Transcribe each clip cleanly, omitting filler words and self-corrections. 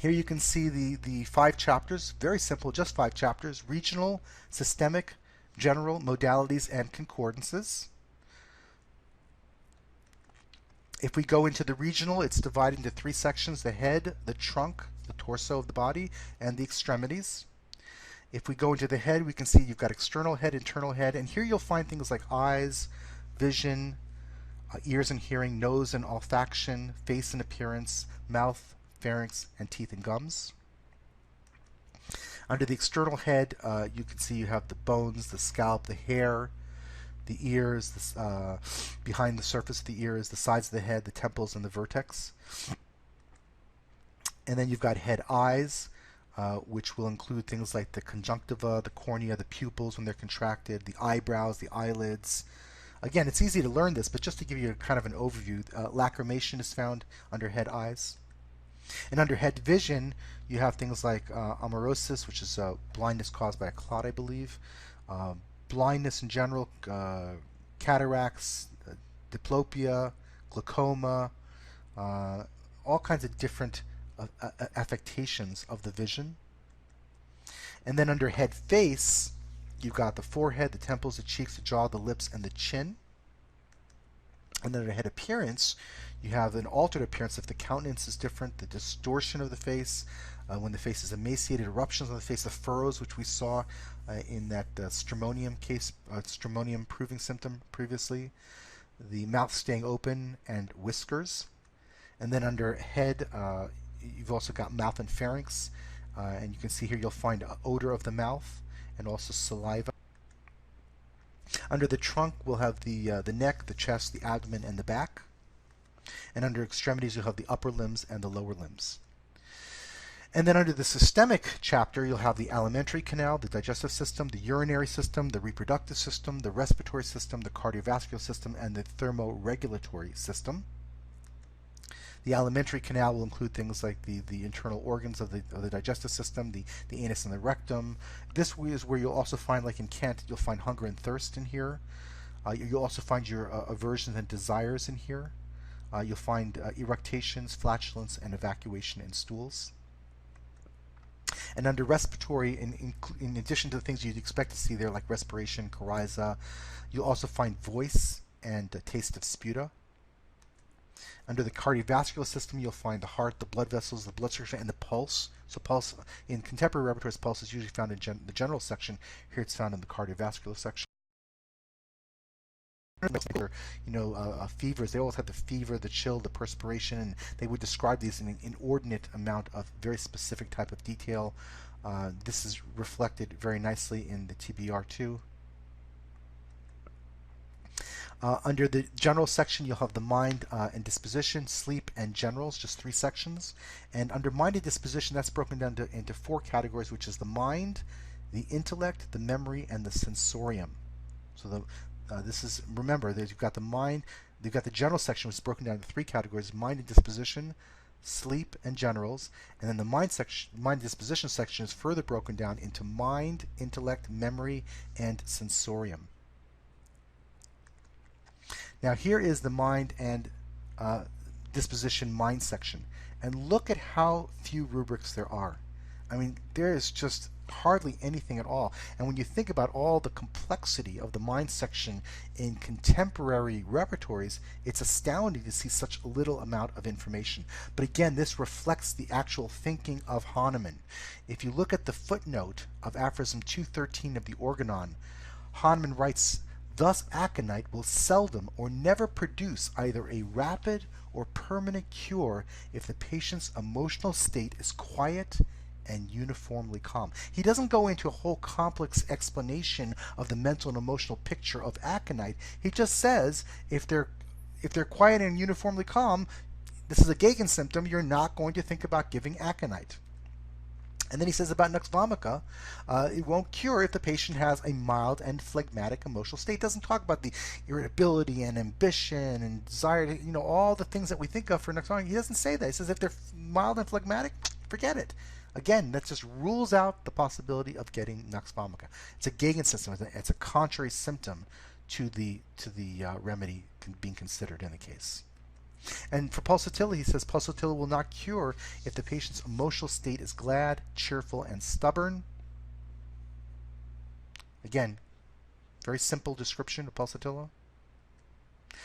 Here you can see the 5 chapters, very simple, just 5 chapters: regional, systemic, general, modalities, and concordances. If we go into the regional, it's divided into 3 sections: the head, the trunk, the torso of the body, and the extremities. If we go into the head, we can see you've got external head, internal head, and here you'll find things like eyes, vision, ears and hearing, nose and olfaction, face and appearance, mouth, pharynx, and teeth and gums. Under the external head, you can see you have the bones, the scalp, the hair, the ears, behind the surface of the ears, the sides of the head, the temples, and the vertex. And then you've got head eyes, which will include things like the conjunctiva, the cornea, the pupils when they're contracted, the eyebrows, the eyelids. Again, it's easy to learn this, but just to give you kind of an overview, lacrimation is found under head eyes. And under head vision, you have things like amaurosis, which is blindness caused by a clot, I believe, blindness in general, cataracts, diplopia, glaucoma, all kinds of different affectations of the vision. And then under head face, you've got the forehead, the temples, the cheeks, the jaw, the lips, and the chin. And then under head appearance, you have an altered appearance if the countenance is different, the distortion of the face, when the face is emaciated, eruptions on the face, the furrows, which we saw in that stramonium case, stramonium proving symptom previously, the mouth staying open, and whiskers. And then under head, you've also got mouth and pharynx, and you can see here you'll find odor of the mouth and also saliva. Under the trunk, we'll have the neck, the chest, the abdomen, and the back. And under extremities, you'll have the upper limbs and the lower limbs. And then under the systemic chapter, you'll have the alimentary canal, the digestive system, the urinary system, the reproductive system, the respiratory system, the cardiovascular system, and the thermoregulatory system. The alimentary canal will include things like the internal organs of the digestive system, the anus and the rectum. This is where you'll also find, like in Kent, you'll find hunger and thirst in here. You'll also find your aversions and desires in here. You'll find eructations, flatulence, and evacuation in stools. And under respiratory, in addition to the things you'd expect to see there, like respiration, coryza, you'll also find voice and taste of sputa. Under the cardiovascular system, you'll find the heart, the blood vessels, the blood circulation, and the pulse. So pulse, in contemporary repertories, pulse is usually found in the general section. Here it's found in the cardiovascular section. Fevers, they always had the fever, the chill, the perspiration, and they would describe these in an inordinate amount of very specific type of detail. This is reflected very nicely in the TBR2. Under the general section, you'll have the mind and disposition, sleep, and generals, just 3 sections. And under mind and disposition, that's broken down into 4 categories, which is the mind, the intellect, the memory, and the sensorium. So this is, remember, that you've got the mind, you've got the general section, which is broken down into 3 categories: mind and disposition, sleep, and generals. And then the mind and disposition section is further broken down into mind, intellect, memory, and sensorium. Now here is the mind and disposition mind section, and look at how few rubrics there are. I mean, there is just hardly anything at all. And when you think about all the complexity of the mind section in contemporary repertories, it's astounding to see such a little amount of information. But again, this reflects the actual thinking of Hahnemann. If you look at the footnote of Aphorism 213 of the Organon, Hahnemann writes, "Thus aconite will seldom or never produce either a rapid or permanent cure if the patient's emotional state is quiet and uniformly calm." He doesn't go into a whole complex explanation of the mental and emotional picture of aconite. He just says if they're quiet and uniformly calm, this is a Gegen symptom, you're not going to think about giving aconite. And then he says about nux vomica, it won't cure if the patient has a mild and phlegmatic emotional state. It doesn't talk about the irritability and ambition and desire, all the things that we think of for nux vomica. He doesn't say that. He says if they're mild and phlegmatic, forget it. Again, that just rules out the possibility of getting nux vomica. It's a Gegen symptom. It's a contrary symptom to the remedy being considered in the case. And for pulsatilla, he says pulsatilla will not cure if the patient's emotional state is glad, cheerful, and stubborn. Again, very simple description of pulsatilla.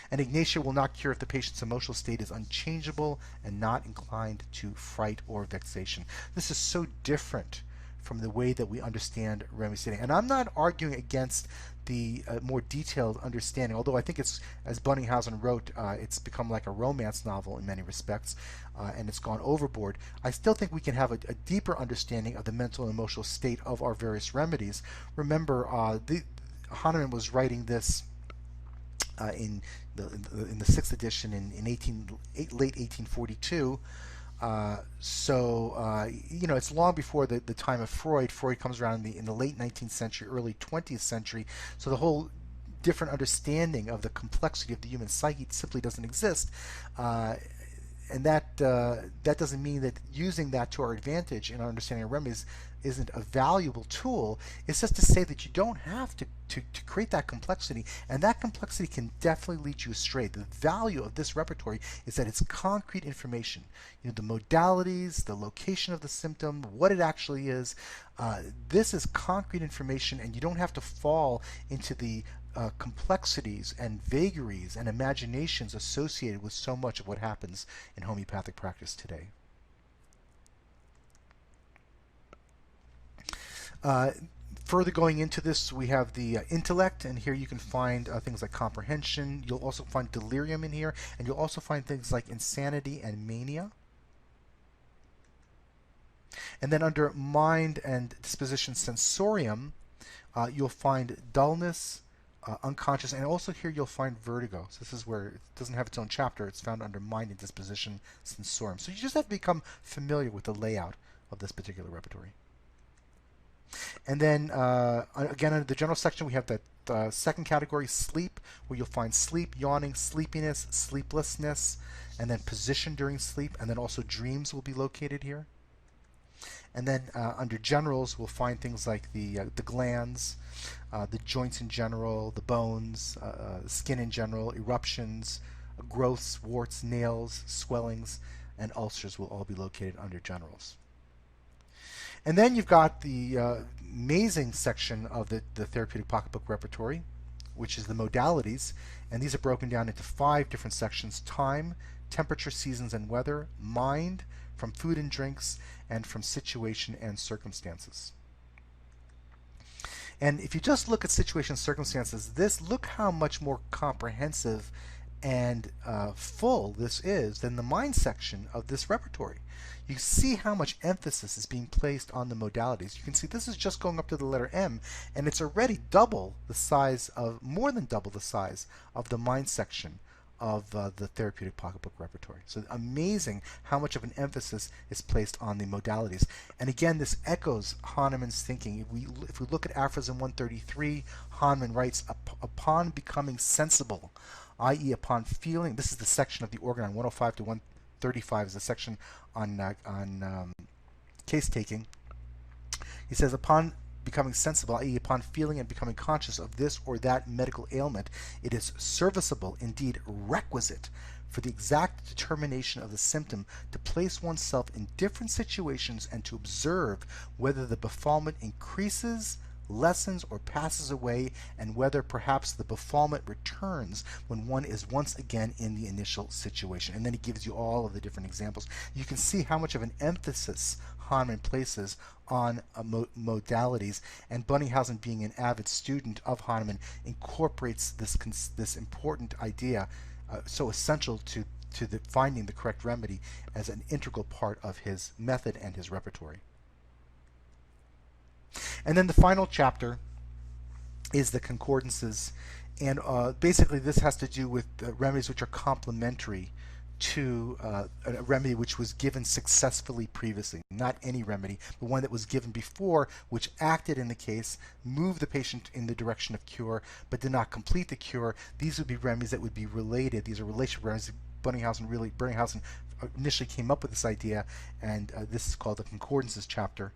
And ignatia will not cure if the patient's emotional state is unchangeable and not inclined to fright or vexation. This is so different from the way that we understand remedy setting. And I'm not arguing against the more detailed understanding, although I think it's, as Boenninghausen wrote, it's become like a romance novel in many respects, and it's gone overboard. I still think we can have a deeper understanding of the mental and emotional state of our various remedies. Remember, Hahnemann was writing this in the sixth edition in late 1842. You know, it's long before the time of Freud. Freud comes around in the late 19th century, early 20th century. So the whole different understanding of the complexity of the human psyche simply doesn't exist. And that doesn't mean that using that to our advantage in our understanding of remedies isn't a valuable tool. It's just to say that you don't have to create that complexity, and that complexity can definitely lead you astray. The value of this repertory is that it's concrete information. You know, the modalities, the location of the symptom, what it actually is. This is concrete information, and you don't have to fall into the complexities and vagaries and imaginations associated with so much of what happens in homeopathic practice today. Further going into this, we have the intellect, and here you can find things like comprehension. You'll also find delirium in here, and you'll also find things like insanity and mania. And then under mind and disposition sensorium, you'll find dullness, unconscious, and also here you'll find vertigo. So this is where it doesn't have its own chapter. It's found under mind and disposition sensorium. So you just have to become familiar with the layout of this particular repertory. And then again, under the general section, we have that second category, sleep, where you'll find sleep, yawning, sleepiness, sleeplessness, and then position during sleep, and then also dreams will be located here. And then under generals, we'll find things like the glands, the joints in general, the bones, skin in general, eruptions, growths, warts, nails, swellings, and ulcers will all be located under generals. And then you've got the amazing section of the therapeutic pocketbook repertory, which is the modalities, and these are broken down into 5 different sections: time, temperature, seasons, and weather; mind, from food and drinks, and from situation and circumstances. And if you just look at situation and circumstances, look how much more comprehensive and full this is than the mind section of this repertory. You see how much emphasis is being placed on the modalities. You can see this is just going up to the letter M, and it's already more than double the size of the mind section of the therapeutic pocketbook repertory. So amazing how much of an emphasis is placed on the modalities. And again, this echoes Hahnemann's thinking. If we look at Aphorism 133, Hahnemann writes, upon becoming sensible, i.e. upon feeling, this is the section of the organ on 105 to 135 is the section on case taking. He says, upon becoming sensible, i.e. upon feeling and becoming conscious of this or that medical ailment, it is serviceable, indeed requisite, for the exact determination of the symptom to place oneself in different situations and to observe whether the befallment increases, lessens, or passes away, and whether perhaps the befallment returns when one is once again in the initial situation. And then he gives you all of the different examples. You can see how much of an emphasis Hahnemann places on modalities, and Boenninghausen, being an avid student of Hahnemann, incorporates this important idea, so essential to finding the correct remedy, as an integral part of his method and his repertory. And then the final chapter is the concordances, and basically this has to do with remedies which are complementary to a remedy which was given successfully previously. Not any remedy, but one that was given before, which acted in the case, moved the patient in the direction of cure, but did not complete the cure. These would be remedies that would be related. These are relationship remedies. Boenninghausen initially came up with this idea, and this is called the concordances chapter